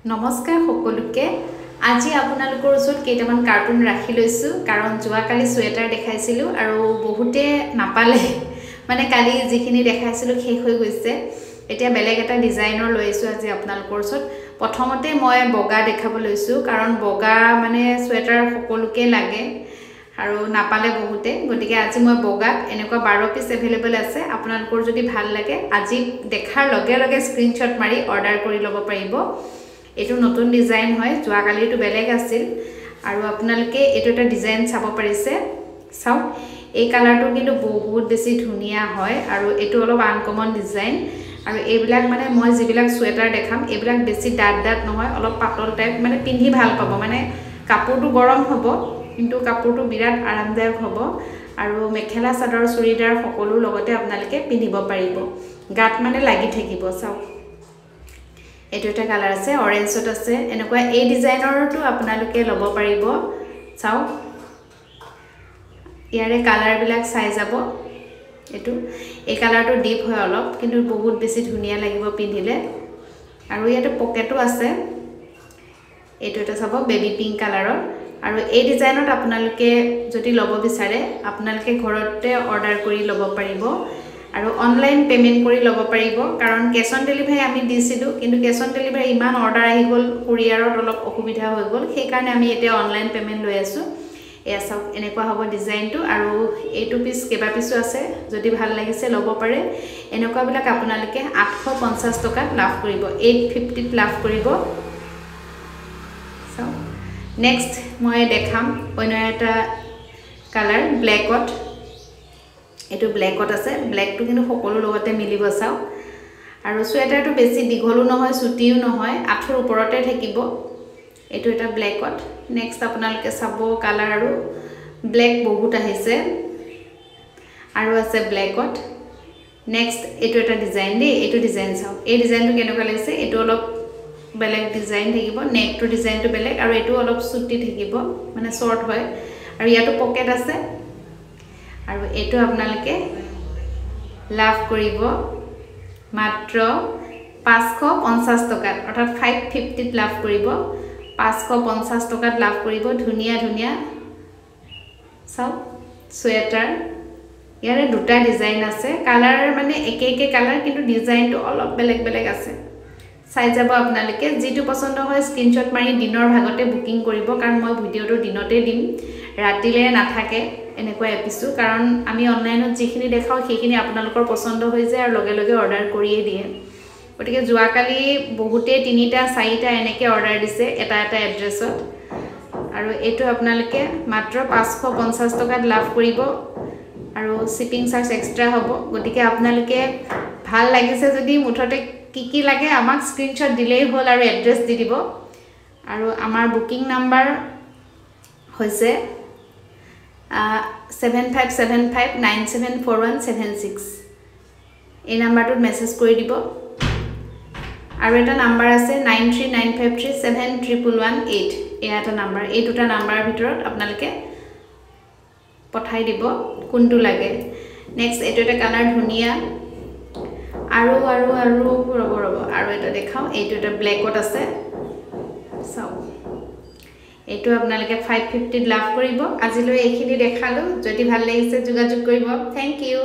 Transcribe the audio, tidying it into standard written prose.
নমস্কাৰ সকলোকে আজি আপোনালোকৰ ওচৰত কেইটামান কাৰ্টুন ৰাখি লৈছো কাৰণ যোৱাকালি সোয়েটাৰ দেখাইছিলো আৰু বহুতে নাপালে মানে কালি যিখিনি দেখাইছিলো শেষ হৈ গৈছে এতিয়া বেলেগ এটা ডিজাইনৰ লৈছো আজি আপোনালোকৰ ওচৰত প্ৰথমতে মই বগা দেখাব লৈছো কাৰণ বগা মানে সোয়েটাৰ সকলোকে লাগে আৰু নাপালে বহুতে গতিকে আজি মই বগা এনেকুৱা 12 পিস अवेलेबल আছে আপোনালোকৰ যদি ভাল লাগে আজি দেখাৰ লগে লগে স্ক্ৰিনশ্বট মাৰি অৰ্ডাৰ কৰি ল'ব পাৰিব এটো নতুন ডিজাইন হয় যোৱাকালিটো বেলেগ আছিল আৰু আপোনালোকে এটো এটা ডিজাইন চাব পাৰিছে চাও এই কালাৰটো কিন্তু বহুত বেছি ধুনিয়া হয় আৰু এটো অলপ আনকমন ডিজাইন আৰু এইবিলাক মানে মই যিবিলাক সোয়েটাৰ দেখাম এইবিলাক বেছি ডাট নহয় অলপ পাতল টাইপ মানে পিন্ধি ভাল পাব মানে কাপোৰটো গৰম হ'ব কিন্তু কাপোৰটো বিৰাট আৰামদায়ক হ'ব আৰু মেখেলা চাদৰ চুৰিদাৰ সকলো লগতে আপোনালোকে পিন্ধিব পাৰিব গাত মানে লাগি থাকিব চাও এটো এটা কালাৰ আছে অৰেঞ্জত আছে এনেকুৱা এই ডিজাইনৰটো আপোনালোকে ল'ব পাৰিব চাও ইয়াৰে কালাৰ বিলাক চাই যাব এটো এই কালাৰটো ডিপ হয় অলপ কিন্তু বহুত বেছি ধুনিয়া লাগিব পিন্ধিলে আৰু ইয়াতে পকেটও আছে এটো এটা চাব বেবি পিংক কালাৰৰ আৰু এই ডিজাইনত আপোনালোকে যদি ল'ব বিচাৰে আপোনালোকে ঘৰতে অৰ্ডাৰ কৰি ল'ব পাৰিব আৰু অনলাইন পেমেন্ট কৰি ল'ব পাৰিব কাৰণ কেশ অন ডেলিভাৰী আমি দিছিলো কিন্তু কেশ অন ডেলিভাৰী ইমান অৰ্ডাৰ আহি গল কুৰিয়াৰত অলপ অসুবিধা হৈ গল সেই কাৰণে আমি এতিয়া অনলাইন পেমেন্ট লৈ আছো এয়া চাওক এনেকুৱা হ'ব ডিজাইনটো আৰু এইটো পিস কেবা পিসো আছে যদি ভাল লাগিছে ল'ব পাৰে এনেকুৱা বিলাক আপোনালোকে 850 টকাত লাভ কৰিব 850 ত লাভ কৰিব সো নেক্সট মই দেখাম অন্য এটা কালাৰ ব্ল্যাকত এটো ব্ল্যাকত আছে ব্ল্যাকটো কিন্তু সকলো লগতে মিলিব চাও আৰু সোয়েটাৰটো বেছি দীঘলও নহয় ছুটিও নহয় আঠৰ ওপৰতে থাকিব এটো এটা ব্ল্যাকত নেক্সট আপোনালোকে চাব কালাৰ আৰু ব্ল্যাক বহুত আহিছে আৰু আছে ব্ল্যাকত নেক্সট এটো এটা ডিজাইন দে এটো ডিজাইন চাও এই ডিজাইনটো কেনেকুৱা লাগিছে এটো অলপ বেলেগ ডিজাইন থাকিব নেকটো ডিজাইনটো বেলেগ আৰু এটো অলপ ছুটি থাকিব মানে শৰ্ট হয় আৰু ইয়াটো পকেট আছে আৰু এটো আপোনালোকে লাভ কৰিব মাত্ৰ 550 টকাত অৰ্থাৎ 550 ত লাভ কৰিব 550 টকাত লাভ কৰিব ধুনিয়া ধুনিয়া চাও সোয়েটাৰ ইয়াৰে দুটা ডিজাইন আছে কালাৰ মানে একে কালাৰ কিন্তু ডিজাইনটো অলপ বেলেগ আছে চাই যাব আপোনালোকে যেটো পছন্দ হয় স্ক্ৰিনশ্বট মাৰি দিনৰ ভাগতে বুকিং কৰিব কাৰণ মই ভিডিওটো দিনতে দিম ৰাতিলে নাথাকে এনেকুৱা এপিসো কাৰণ আমি অনলাইনত যিখিনি দেখাও সেইখিনি আপোনালোকৰ পছন্দ হৈ যায় আৰু লগে লগে অৰ্ডাৰ কৰিয়ে দিয়ে গতিকে যোৱাকালি বহুতে 3টা 4টা এনেকে অৰ্ডাৰ দিছে এটা এড্ৰেছত আৰু এটো আপোনালোকে মাত্ৰ 550 টকাত লাভ কৰিব আৰু শিপিং চাৰ্জ এক্সট্ৰা হ'ব গতিকে আপোনালোকে ভাল লাগিছে যদি মুঠতে কি লাগে আমাক স্ক্ৰিনশ্বট দিলেই হ'ল আৰু এড্ৰেছ দি দিব আৰু আমাৰ বুকিং নাম্বাৰ হৈছে 7575974176 এই নাম্বাৰটোত মেসেজ কৰি দিব আৰু এটা নাম্বাৰ আছে 9395371118 এই এটা নাম্বাৰ এই দুটা নাম্বাৰৰ ভিতৰত আপোনালোকে পঠাই দিব কোনটো লাগে নেক্সট এটো এটা কালাৰ ধুনিয়া আৰু ৰব আৰু এটা দেখাও এইটো এটা ব্ল্যাকত আছে চাও এটো আপোনালোকে 550 ত লাভ কৰিব আজিলৈ এইখিনি দেখালো যদি ভাল লাগিছে যোগাযোগ কৰিব থ্যাংক ইউ